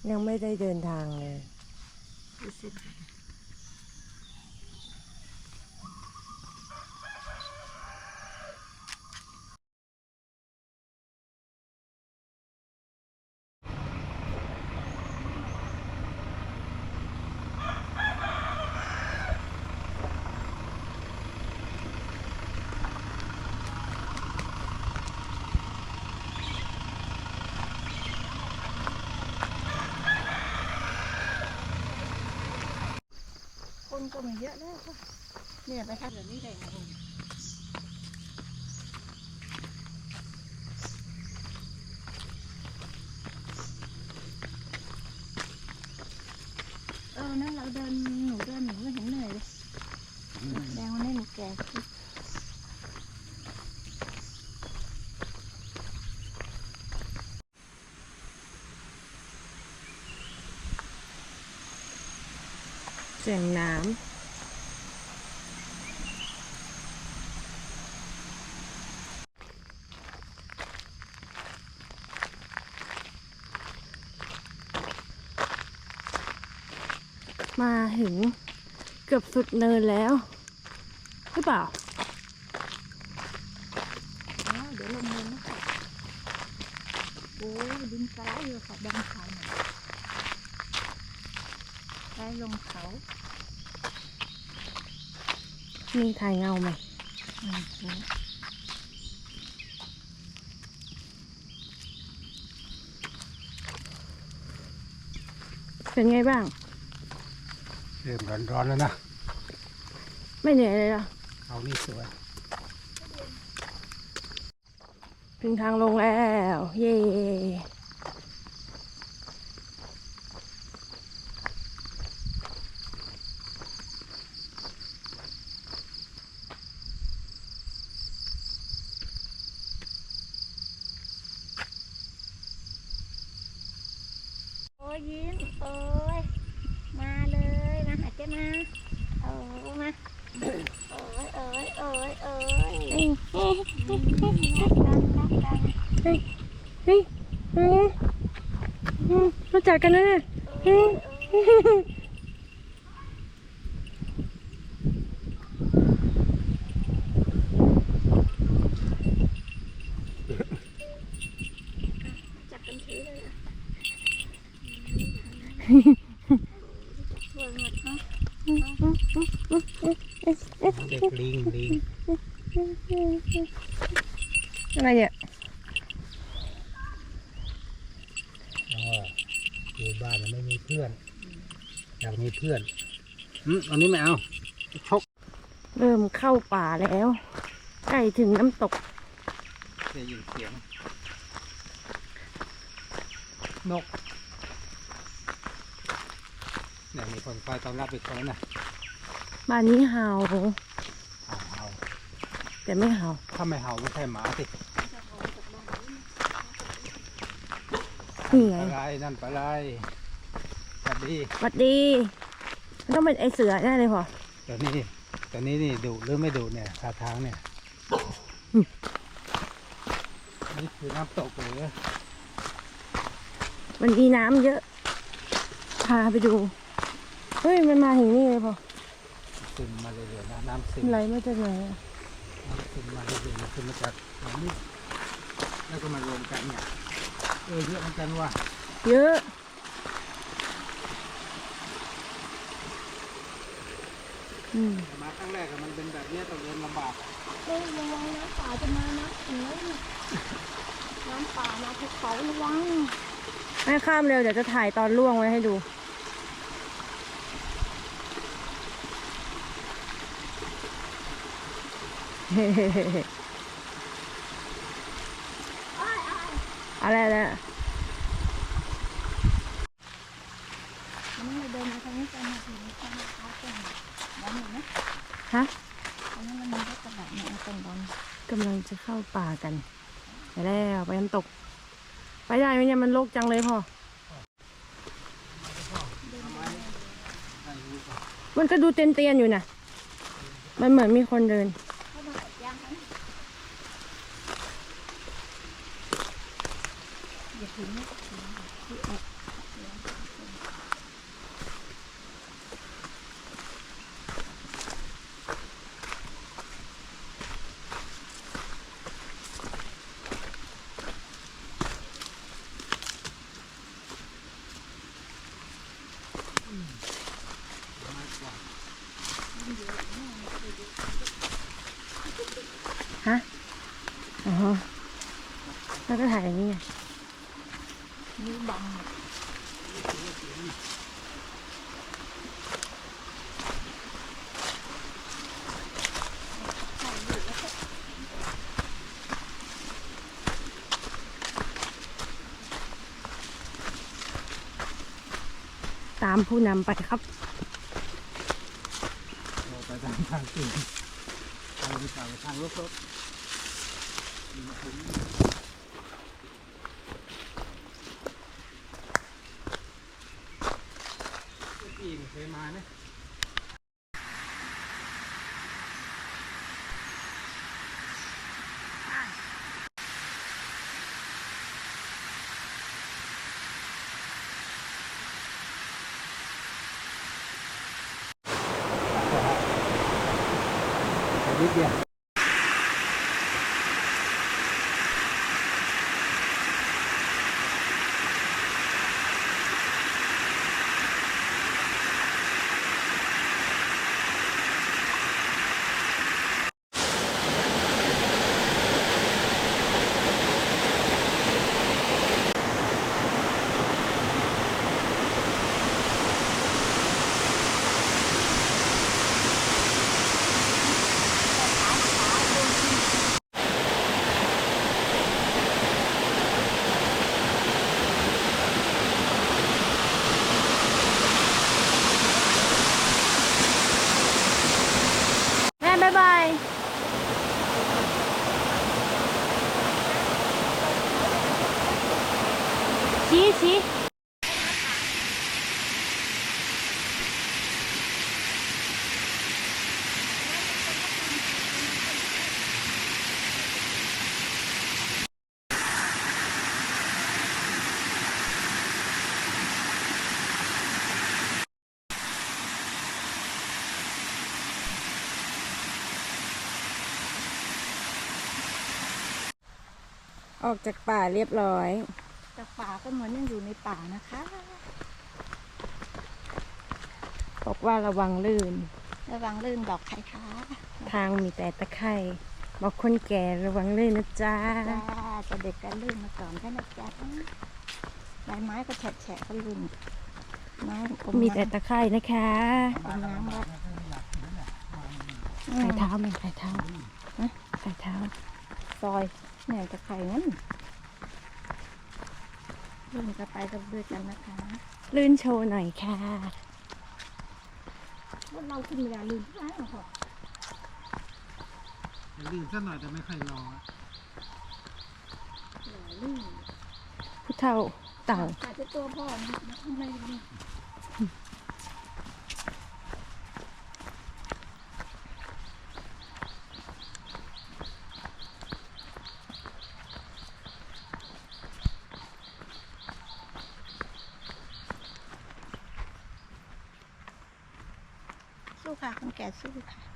ยังไม่ได้เดินทางเลยคนก็มาเยอะแล้วค่ะเนี่ยไปทำแบบนี้ได้ไงนั่นเราเดินหนูไม่เห็นเหนื่อยเลยแดงวันนี้หนูแก่เสียงน้ำมาถึงเกือบสุดเนินแล้วหรือเปล่าเดี๋ยวลงเนินนะคะโอ้ดินสไลด์อยู่ค่ะดังเขาหน่อยไปลงเขา มีถ่ายเงาไหมเป็นไงบ้างเริ่มร้อนๆแล้วนะไม่เหนื่อยเลยเหรอเขานี่สวยถึงทางลงแล้วเย่โอ้ยยิ้มโอ้ยมาเลยมาหาเจ้ามาโอ้มาโอ้ยโอ้ยโอ้ยโอ้ยโอ้ยรักกันเฮ้ยเฮ้ยรู้จักกันนะเนี่ยจับกันถือเลยชวนหมดเนาะเด็กลิงอะไรเนี่ยอยู่บ้านไม่มีเพื่อนอยากมีเพื่อนอันนี้ไม่เอาชกเริ่มเข้าป่าแล้วใกล้ถึงน้ำตกได้ยินเสียงนกเนี่ยมีคนคอยต้อนรับอีกคนนะบ้านนี้เห่าแต่ไม่เห่าถ้าไม่เห่าไม่ใช่หมาสินี่ไงปลาไหลนั่นปลาไหลสวัสดีสวัสดีมันต้องเป็นไอเสือแน่เลยพอตัวนี้นี่ดุหรือไม่ดุเนี่ยท่าทางเนี่ยนี่คือน้ำตกเลยมันมีน้ำเยอะพาไปดูเฮ้ยมันมาถึงนี่เลยพอซึมมาเรื่อยๆนะน้ำซึมไหลมาจากไหนน้ำซึมมาเรื่อยๆซึมมาจากนี่แล้วก็มารวมกันเนี่ยเยอะเหมือนกันว่ะเยอะมาครั้งแรกมันเป็นแบบนี้ต้องเดินลำบากระวังน้ำป่าจะมานะน้ำป่ามาภูเขาระวังให้ข้ามเร็วเดี๋ยวจะถ่ายตอนล่วงไว้ให้ดูอะไรนะอันนี้เราเดินมาทางนี้กันมาถึงทางเขาตรงบ้านนะฮะอันนี้มันมีรถกระบะเนี่ยตรงบนกำลังจะเข้าป่ากันไปแล้วไปน้ำตกไปได้ไหมเนี่ยมันโลกจังเลยพ่อมันก็ดูเตียนๆอยู่นะมันเหมือนมีคนเดิน ฮะ อ๋อ แล้วก็ถ่ายอย่างนี้ไง นี่บัง ตามผู้นำไปครับ เราไปทางอื่นทางเก่าทางรถอีกเคยมาเนี่ยนิดเดียว แม่บ๊ายบาย ชี้ออกจากป่าเรียบร้อย แต่ป่าก็เหมือนยังอยู่ในป่านะคะ บอกว่าระวังลื่น ระวังลื่นบอกใครคะ ทางมีแต่ตะไคร่บอกคนแก่ระวังลื่นนะจ๊ะ จ้าจะเด็กกันลื่นมาก่อนได้นะจ๊ะใบไม้ก็แฉะก็ลื่นไม้อ มีแต่ น้ำ ตะไคร่นะคะ อมน้ำวัด ใส่เท้ามันใส่เท้าใส่เท้า ซอยเนี่ยจะไข่นั้นลื่นก็ไปกับด้วยกันนะคะ ลื่นโชว์หน่อยค่ะ ว่าเราขึ้นเวลาลื่นทุกครั้งเหรอ ลื่นสักหน่อยแต่ไม่ค่อยรอ ลื่น ผู้เฒ่าเต่า อาจจะตัวพ่อนะทำไมนี่ สู้ค่ะคนแก่สู้ค่ะ